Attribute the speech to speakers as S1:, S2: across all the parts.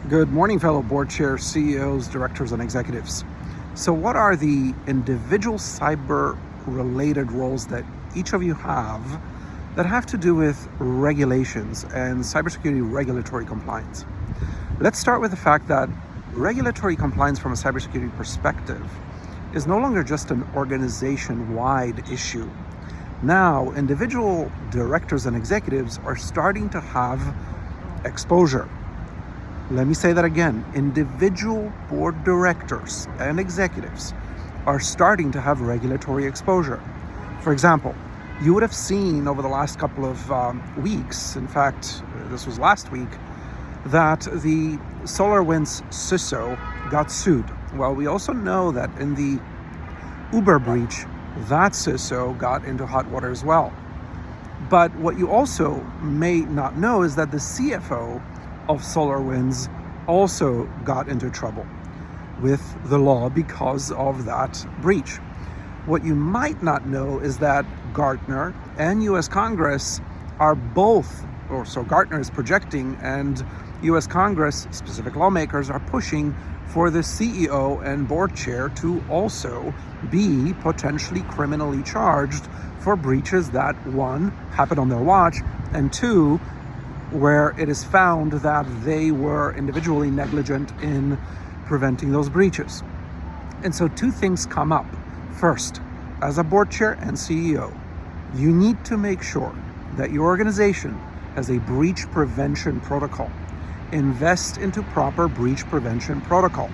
S1: Good morning, fellow board chairs, CEOs, directors, and executives. So what are the individual cyber-related roles that each of you have that have to do with regulations and cybersecurity regulatory compliance? Let's start with the fact that regulatory compliance from a cybersecurity perspective is no longer just an organization-wide issue. Now, individual directors and executives are starting to have exposure. Let me say that again. Individual board directors and executives are starting to have regulatory exposure. For example, you would have seen over the last couple of weeks, in fact, this was last week, that the SolarWinds CISO got sued. Well, we also know that in the Uber breach, that CISO got into hot water as well. But what you also may not know is that the CFO of SolarWinds also got into trouble with the law because of that breach. What you might not know is that Gartner and US Congress are both, or so Gartner is projecting, and US Congress, specific lawmakers, are pushing for the CEO and board chair to also be potentially criminally charged for breaches that, one, happened on their watch, and two, where it is found that they were individually negligent in preventing those breaches. And so two things come up. First, as a board chair and CEO, you need to make sure that your organization has a breach prevention protocol. Invest into proper breach prevention protocol,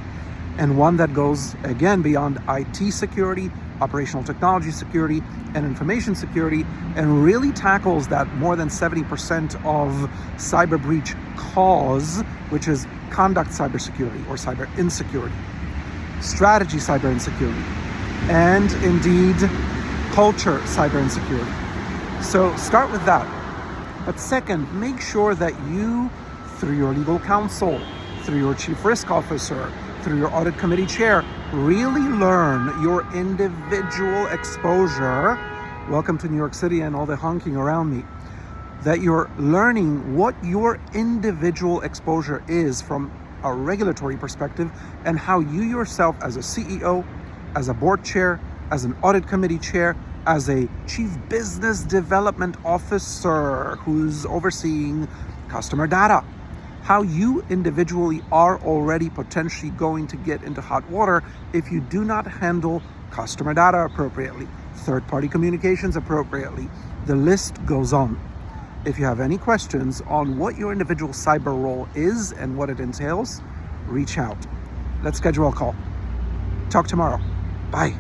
S1: and one that goes, again, beyond IT security, operational technology security, and information security, and really tackles that more than 70% of cyber breach cause, which is conduct cybersecurity or cyber insecurity, strategy cyber insecurity, and indeed culture cyber insecurity. So start with that. But second, make sure that you, through your legal counsel, through your chief risk officer, through your audit committee chair, really learn your individual exposure. Welcome to New York City and all the honking around me. That you're learning what your individual exposure is from a regulatory perspective, and how you yourself as a CEO, as a board chair, as an audit committee chair, as a chief business development officer who's overseeing customer data, how you individually are already potentially going to get into hot water if you do not handle customer data appropriately, third-party communications appropriately. The list goes on. If you have any questions on what your individual cyber role is and what it entails, reach out. Let's schedule a call. Talk tomorrow. Bye.